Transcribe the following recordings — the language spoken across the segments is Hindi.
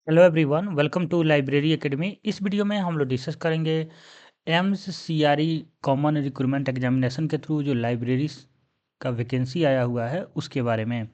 Hello everyone, welcome to library academy. इस वीडियो में हम लोग डिस्कस करेंगे AIIMS CRE common recruitment examination के थ्रू जो लाइब्रेरी का वैकेंसी आया हुआ है उसके बारे में।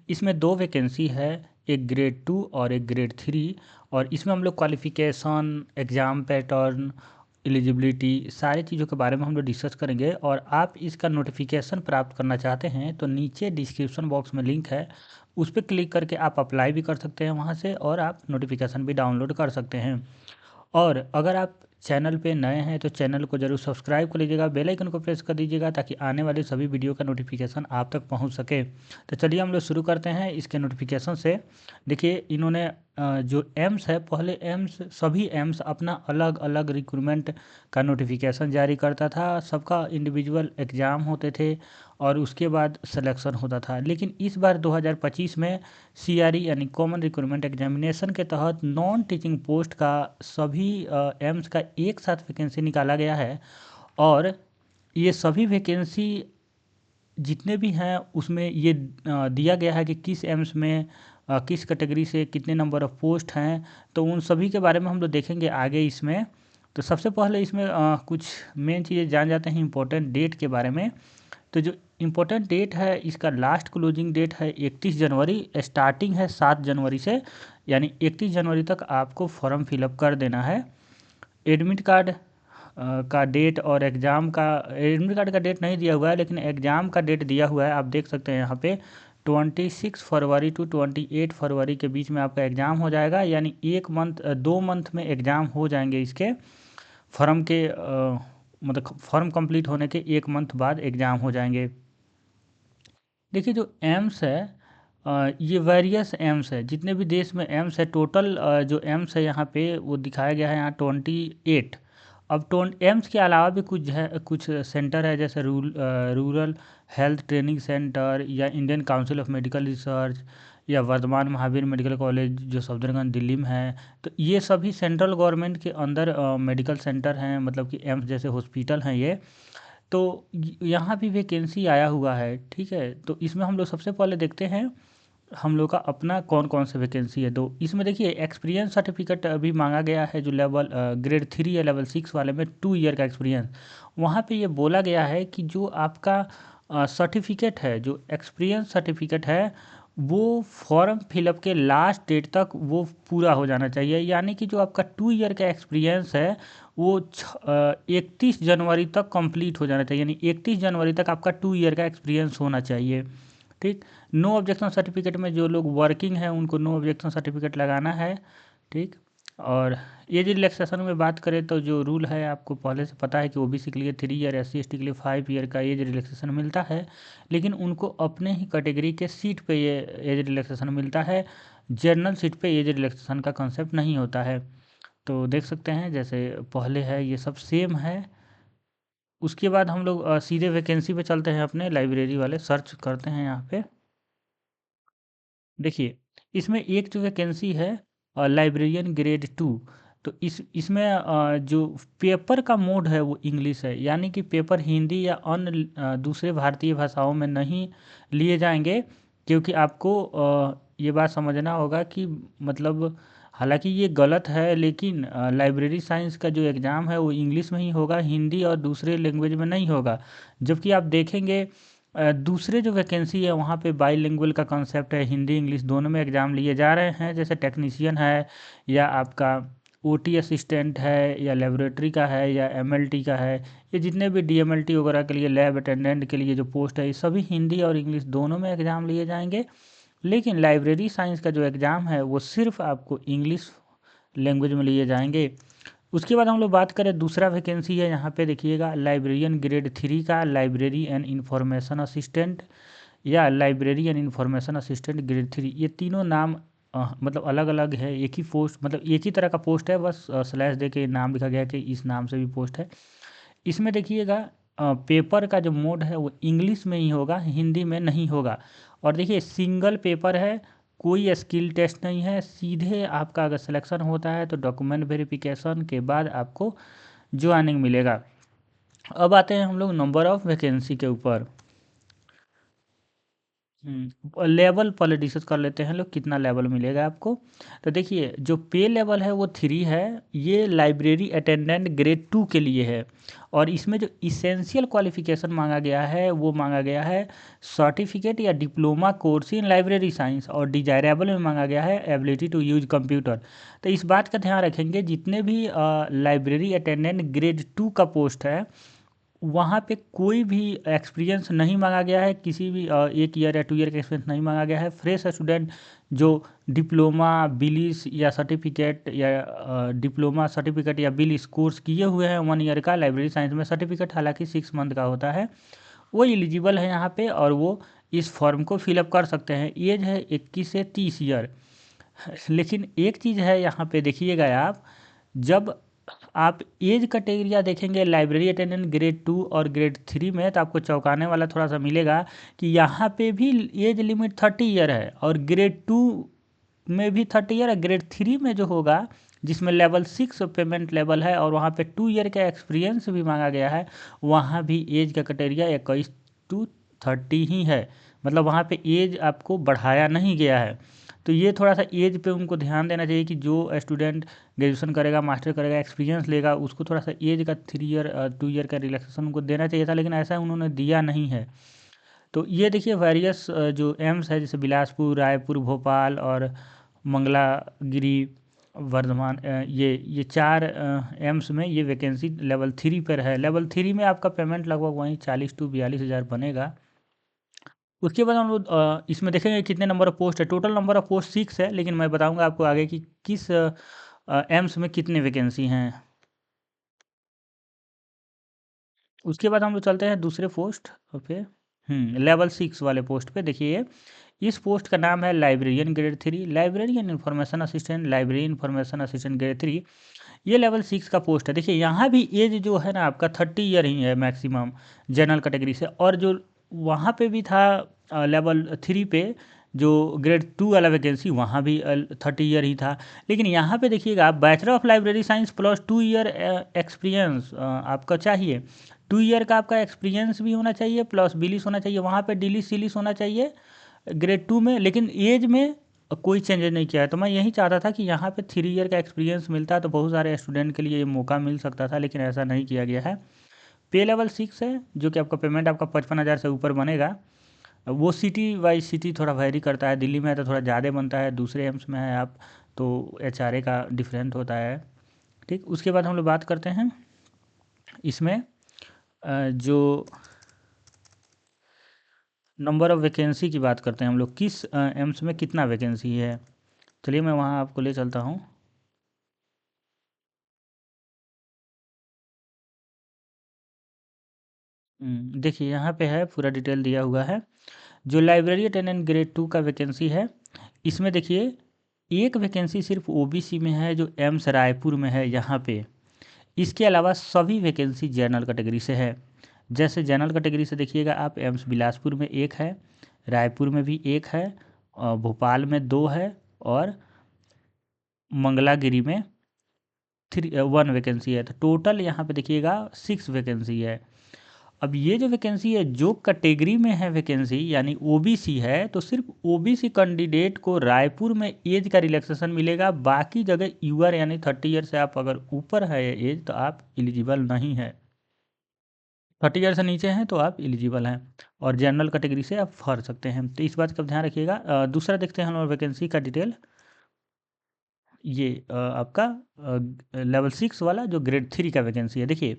इसमें दो वैकेंसी है, एक ग्रेड 2 और एक ग्रेड 3। और इसमें हम लोग क्वालिफ़िकेशन, एग्ज़ाम पैटर्न, एलिजिबिलिटी, सारी चीज़ों के बारे में हम लोग डिस्कस करेंगे। और आप इसका नोटिफिकेशन प्राप्त करना चाहते हैं तो नीचे डिस्क्रिप्शन बॉक्स में लिंक है, उस पर क्लिक करके आप अप्लाई भी कर सकते हैं वहाँ से, और आप नोटिफिकेशन भी डाउनलोड कर सकते हैं। और अगर आप चैनल पे नए हैं तो चैनल को ज़रूर सब्सक्राइब कर लीजिएगा, बेल आइकन को प्रेस कर दीजिएगा ताकि आने वाली सभी वीडियो का नोटिफिकेशन आप तक पहुंच सके। तो चलिए हम लोग शुरू करते हैं इसके नोटिफिकेशन से। देखिए, इन्होंने जो एम्स है, पहले एम्स, सभी एम्स अपना अलग अलग रिक्रूटमेंट का नोटिफिकेशन जारी करता था, सबका इंडिविजुअल एग्ज़ाम होते थे और उसके बाद सिलेक्शन होता था। लेकिन इस बार 2025 में सीआरई यानी कॉमन रिक्रूटमेंट एग्जामिनेशन के तहत नॉन टीचिंग पोस्ट का सभी एम्स का एक साथ वैकेंसी निकाला गया है। और ये सभी वैकेंसी जितने भी हैं उसमें ये दिया गया है कि किस एम्स में किस कैटेगरी से कितने नंबर ऑफ़ पोस्ट हैं। तो उन सभी के बारे में हम लोग देखेंगे आगे इसमें। तो सबसे पहले इसमें कुछ मेन चीज़ें जान जाते हैं इंपॉर्टेंट डेट के बारे में। तो जो इम्पोर्टेंट डेट है, इसका लास्ट क्लोजिंग डेट है 31 जनवरी, स्टार्टिंग है 7 जनवरी से, यानी 31 जनवरी तक आपको फॉर्म फिलअप कर देना है। एडमिट कार्ड का डेट और एग्ज़ाम का, एडमिट कार्ड का डेट नहीं दिया हुआ है लेकिन एग्ज़ाम का डेट दिया हुआ है, आप देख सकते हैं यहाँ पे 26 फरवरी टू 28 फरवरी के बीच में आपका एग्ज़ाम हो जाएगा। यानी 2 मंथ में एग्ज़ाम हो जाएंगे इसके। फॉर्म के मतलब फॉर्म कंप्लीट होने के 1 मंथ बाद एग्ज़ाम हो जाएंगे। देखिए, जो एम्स है, ये वेरियस एम्स है, जितने भी देश में एम्स है टोटल, जो एम्स है यहाँ पे वो दिखाया गया है यहाँ 28। अब एम्स के अलावा भी कुछ है, कुछ सेंटर है जैसे रूरल हेल्थ ट्रेनिंग सेंटर, या Indian council of medical research, या वर्धमान महावीर मेडिकल कॉलेज जो सफदरगंज दिल्ली में है। तो ये सभी सेंट्रल गवर्नमेंट के अंदर मेडिकल सेंटर हैं, मतलब कि एम्स जैसे हॉस्पिटल हैं ये। तो यहाँ भी वैकेंसी आया हुआ है, ठीक है। तो इसमें हम लोग सबसे पहले देखते हैं हम लोग का अपना कौन कौन से वैकेंसी है। तो इसमें देखिए, एक्सपीरियंस सर्टिफिकेट अभी मांगा गया है, जो लेवल ग्रेड 3 या लेवल 6 वाले में 2 ईयर का एक्सपीरियंस। वहाँ पे ये बोला गया है कि जो आपका सर्टिफिकेट है, जो एक्सपीरियंस सर्टिफिकेट है, वो फॉर्म फिलअप के लास्ट डेट तक वो पूरा हो जाना चाहिए। यानी कि जो आपका 2 ईयर का एक्सपीरियंस है वो 31 जनवरी तक कंप्लीट हो जाना चाहिए। यानी 31 जनवरी तक आपका 2 ईयर का एक्सपीरियंस होना चाहिए, ठीक। नो ऑब्जेक्शन सर्टिफिकेट में जो लोग वर्किंग हैं उनको नो ऑब्जेक्शन सर्टिफिकेट लगाना है, ठीक। और एज रिलैक्सेशन में बात करें तो जो रूल है आपको पहले से पता है कि ओबीसी के लिए 3 ईयर, SC/ST के लिए 5 ईयर का एज रिलैक्सेशन मिलता है। लेकिन उनको अपने ही कैटेगरी के सीट पे ये एज रिलैक्सेशन मिलता है, जनरल सीट पे एज रिलैक्सेशन का कंसेप्ट नहीं होता है। तो देख सकते हैं जैसे पहले है ये सब सेम है। उसके बाद हम लोग सीधे वैकेंसी पे चलते हैं, अपने लाइब्रेरी वाले सर्च करते हैं यहाँ पे। देखिए, इसमें एक जो वैकेंसी है लाइब्रेरियन ग्रेड 2। तो इसमें जो पेपर का मोड है वो इंग्लिश है, यानी कि पेपर हिंदी या अन्य दूसरे भारतीय भाषाओं में नहीं लिए जाएंगे। क्योंकि आपको ये बात समझना होगा कि मतलब, हालांकि ये गलत है लेकिन लाइब्रेरी साइंस का जो एग्ज़ाम है वो इंग्लिश में ही होगा, हिंदी और दूसरे लैंग्वेज में नहीं होगा। जबकि आप देखेंगे दूसरे जो वैकेंसी है वहाँ पे बाईलिंगुअल का कंसेप्ट है, हिंदी इंग्लिश दोनों में एग्ज़ाम लिए जा रहे हैं। जैसे टेक्नीशियन है, या आपका ओटी असिस्टेंट है, या लेबोरेटरी का है, या एमएलटी का है, ये जितने भी डीएमएलटी वगैरह के लिए, लैब अटेंडेंट के लिए जो पोस्ट है, ये सभी हिंदी और इंग्लिश दोनों में एग्ज़ाम लिए जाएंगे। लेकिन लाइब्रेरी साइंस का जो एग्ज़ाम है वो सिर्फ आपको इंग्लिश लैंग्वेज में लिए जाएंगे। उसके बाद हम लोग बात करें, दूसरा वैकेंसी है यहाँ पे देखिएगा, लाइब्रेरियन ग्रेड 3 का, लाइब्रेरी एंड इंफॉर्मेशन असिस्टेंट, या library and information assistant grade 3। ये तीनों नाम मतलब अलग अलग है, एक ही पोस्ट, मतलब एक ही तरह का पोस्ट है, बस स्लैश दे के नाम लिखा गया कि इस नाम से भी पोस्ट है। इसमें देखिएगा, पेपर का जो मोड है वो इंग्लिश में ही होगा, हिंदी में नहीं होगा। और देखिए, सिंगल पेपर है, कोई स्किल टेस्ट नहीं है, सीधे आपका अगर सिलेक्शन होता है तो डॉक्यूमेंट वेरिफिकेशन के बाद आपको ज्वाइनिंग मिलेगा। अब आते हैं हम लोग नंबर ऑफ़ वैकेंसी के ऊपर। लेवल पहले डिस्कस कर लेते हैं लोग, कितना लेवल मिलेगा आपको। तो देखिए जो पे लेवल है वो 3 है। ये लाइब्रेरी अटेंडेंट ग्रेड 2 के लिए है। और इसमें जो इसेंशियल क्वालिफिकेशन मांगा गया है वो मांगा गया है सर्टिफिकेट या diploma course in library science, और डिजायरेबल में मांगा गया है एबिलिटी टू यूज कंप्यूटर। तो इस बात का ध्यान रखेंगे, जितने भी लाइब्रेरी अटेंडेंट ग्रेड 2 का पोस्ट है वहाँ पे कोई भी एक्सपीरियंस नहीं मांगा गया है, किसी भी 1 ईयर या 2 ईयर का एक्सपीरियंस नहीं मांगा गया है। फ्रेश स्टूडेंट जो डिप्लोमा बिलिस या सर्टिफिकेट या डिप्लोमा सर्टिफिकेट या बिलिस कोर्स किए हुए हैं 1 ईयर का लाइब्रेरी साइंस में, सर्टिफिकेट हालांकि 6 मंथ का होता है, वो एलिजिबल है यहाँ पे, और वो इस फॉर्म को फिलअप कर सकते हैं। एज है 21 से 30 ईयर। लेकिन एक चीज़ है यहाँ पे देखिएगा आप, जब आप एज कैटेगरिया देखेंगे लाइब्रेरी अटेंडेंट ग्रेड 2 और ग्रेड 3 में, तो आपको चौंकाने वाला थोड़ा सा मिलेगा कि यहाँ पे भी एज लिमिट 30 ईयर है, और ग्रेड 2 में भी 30 ईयर है। ग्रेड 3 में जो होगा जिसमें लेवल 6 पेमेंट लेवल है और वहाँ पे 2 ईयर का एक्सपीरियंस भी मांगा गया है, वहाँ भी एज का क्राइटेरिया 21 to 30 ही है। मतलब वहाँ पे एज आपको बढ़ाया नहीं गया है। तो ये थोड़ा सा एज पे उनको ध्यान देना चाहिए कि जो स्टूडेंट ग्रेजुएशन करेगा, मास्टर करेगा, एक्सपीरियंस लेगा, उसको थोड़ा सा एज का 3 ईयर 2 ईयर का रिलैक्सेशन उनको देना चाहिए था, लेकिन ऐसा उन्होंने दिया नहीं है। तो ये देखिए वेरियस जो एम्स है, जैसे बिलासपुर, रायपुर, भोपाल और मंगलागिरी, वर्धमान, ये 4 एम्स में ये वैकेंसी लेवल 3 पर है। लेवल 3 में आपका पेमेंट लगभग वहीं 40 to 42 हज़ार बनेगा। उसके बाद हम लोग इसमें देखेंगे कितने नंबर ऑफ पोस्ट है। टोटल नंबर ऑफ पोस्ट 6 है, लेकिन मैं बताऊंगा आपको आगे कि किस एम्स में कितने वैकेंसी हैं। उसके बाद हम लोग चलते हैं दूसरे पोस्ट पे, लेवल 6 वाले पोस्ट पे। देखिए इस पोस्ट का नाम है librarian grade 3, librarian information assistant, library information assistant grade 3। ये लेवल 6 का पोस्ट है। देखिए यहाँ भी एज जो है ना आपका 30 ईयर ही है मैक्सिमम जनरल कैटेगरी से, और जो वहाँ पे भी था लेवल 3 पे जो ग्रेड 2 वाला वैकेंसी, वहाँ भी 30 ईयर ही था। लेकिन यहाँ पे देखिएगा आप bachelor of library science plus 2 year experience आपका चाहिए। 2 ईयर का आपका एक्सपीरियंस भी होना चाहिए, प्लस बिलिस होना चाहिए, वहाँ पे डिलिस सिलिस होना चाहिए ग्रेड 2 में। लेकिन एज में कोई चेंजेस नहीं किया है। तो मैं यही चाहता था कि यहाँ पे 3 ईयर का एक्सपीरियंस मिलता तो बहुत सारे स्टूडेंट के लिए ये मौका मिल सकता था, लेकिन ऐसा नहीं किया गया है। पे लेवल 6 है, जो कि आपका पेमेंट आपका 55 हज़ार से ऊपर बनेगा। वो सिटी वाइज सिटी थोड़ा वेरी करता है, दिल्ली में है तो थोड़ा ज़्यादा बनता है, दूसरे एम्स में है आप तो HRA का डिफरेंट होता है। ठीक, उसके बाद हम लोग बात करते हैं इसमें जो नंबर ऑफ़ वैकेंसी की बात करते हैं हम लोग, किस एम्स में कितना वैकेंसी है। चलिए मैं वहाँ आपको ले चलता हूँ। देखिए यहाँ पे है पूरा डिटेल दिया हुआ है। जो लाइब्रेरी अटेंडेंट ग्रेड 2 का वैकेंसी है, इसमें देखिए एक वैकेंसी सिर्फ OBC में है जो एम्स रायपुर में है यहाँ पे। इसके अलावा सभी वैकेंसी जनरल कैटेगरी से है। जैसे जनरल कैटेगरी से देखिएगा आप, एम्स बिलासपुर में 1 है, रायपुर में भी 1 है, और भोपाल में 2 है, और मंगलागिरी में 1 वैकेंसी है। तो टोटल यहाँ पे देखिएगा 6 वैकेंसी है। अब ये जो वैकेंसी है जो कैटेगरी में है वैकेंसी यानी OBC है, तो सिर्फ OBC कैंडिडेट को रायपुर में एज का रिलैक्सेशन मिलेगा। बाकी जगह यूआर यानी 30 ईयर से आप अगर ऊपर है एज तो आप एलिजिबल नहीं है। 30 ईयर से नीचे हैं तो आप एलिजिबल हैं, और जनरल कैटेगरी से आप भर सकते हैं। तो इस बात का ध्यान रखिएगा। दूसरा देखते हैं हम वैकेंसी का डिटेल। ये आपका लेवल 6 वाला जो ग्रेड 3 का वैकेंसी है। देखिए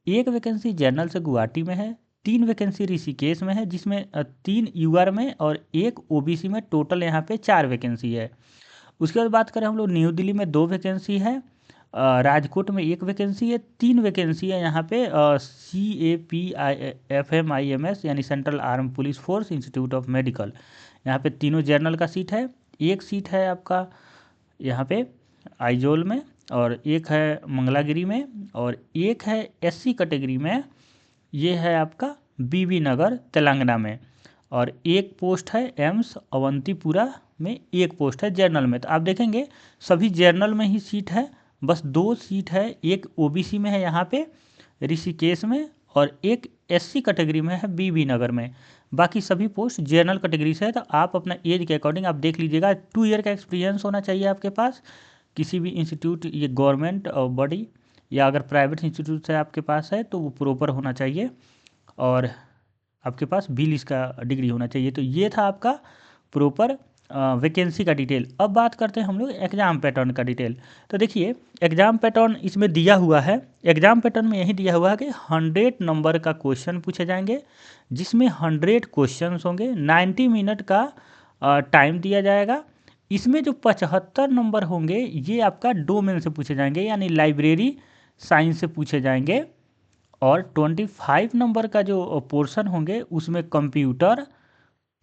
एक वैकेंसी जनरल से गुवाहाटी में है, 3 वैकेंसी ऋषिकेश में है, जिसमें 3 यूआर में और 1 OBC में, टोटल यहाँ पे 4 वैकेंसी है। उसके बाद बात करें हम लोग, न्यू दिल्ली में 2 वैकेंसी है, राजकोट में 1 वैकेंसी है, 3 वैकेंसी है यहाँ पे CAPFMIMS यानी central arm police force institute of medical. यहाँ पे तीनों जनरल का सीट है। एक सीट है आपका यहाँ पे आइजोल में, और एक है मंगलागिरी में, और एक है SC कैटेगरी में, ये है आपका BB नगर तेलंगाना में, और एक पोस्ट है एम्स अवंतीपुरा में, एक पोस्ट है जर्नल में। तो आप देखेंगे सभी जर्नल में ही सीट है, बस 2 सीट है, एक OBC में है यहाँ पे ऋषिकेश में, और एक SC कैटेगरी में है BB नगर में। बाकी सभी पोस्ट जनरल कैटेगरी से है, तो आप अपना एज के अकॉर्डिंग आप देख लीजिएगा। 2 ईयर का एक्सपीरियंस होना चाहिए आपके पास किसी भी इंस्टीट्यूट, ये गवर्नमेंट बॉडी या अगर प्राइवेट इंस्टीट्यूट से आपके पास है तो वो प्रॉपर होना चाहिए, और आपके पास 20 का डिग्री होना चाहिए। तो ये था आपका प्रॉपर वैकेंसी का डिटेल। अब बात करते हैं हम लोग एग्ज़ाम पैटर्न का डिटेल। तो देखिए एग्ज़ाम पैटर्न इसमें दिया हुआ है। एग्ज़ाम पैटर्न में यही दिया हुआ है कि 100 नंबर का क्वेश्चन पूछे जाएंगे, जिसमें 100 क्वेश्चन होंगे, 90 मिनट का टाइम दिया जाएगा। इसमें जो 75 नंबर होंगे ये आपका डोमेन से पूछे जाएंगे, यानी लाइब्रेरी साइंस से पूछे जाएंगे, और 25 नंबर का जो पोर्शन होंगे उसमें computer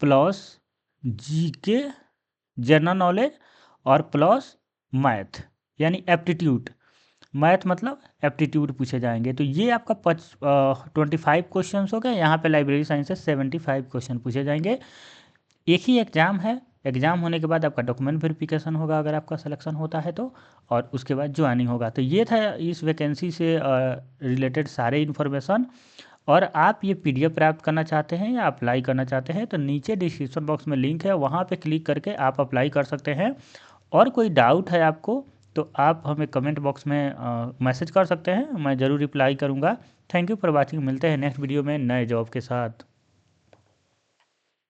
plus GK, general knowledge और प्लस मैथ, यानी एप्टीट्यूड। मैथ मतलब एप्टीट्यूड पूछे जाएंगे। तो ये आपका 25 क्वेश्चन हो गए। यहाँ पे लाइब्रेरी साइंस से 75 क्वेश्चन पूछे जाएंगे। एक ही एग्ज़ाम है। एग्ज़ाम होने के बाद आपका डॉक्यूमेंट वेरिफिकेशन होगा अगर आपका सिलेक्शन होता है तो, और उसके बाद ज्वाइनिंग होगा। तो ये था इस वैकेंसी से रिलेटेड सारे इन्फॉर्मेशन। और आप ये पीडीएफ प्राप्त करना चाहते हैं या अप्लाई करना चाहते हैं तो नीचे डिस्क्रिप्शन बॉक्स में लिंक है, वहाँ पे क्लिक करके आप अप्लाई कर सकते हैं। और कोई डाउट है आपको तो आप हमें कमेंट बॉक्स में मैसेज कर सकते हैं, मैं ज़रूर रिप्लाई करूँगा। Thank you for watching. मिलते हैं नेक्स्ट वीडियो में नए जॉब के साथ।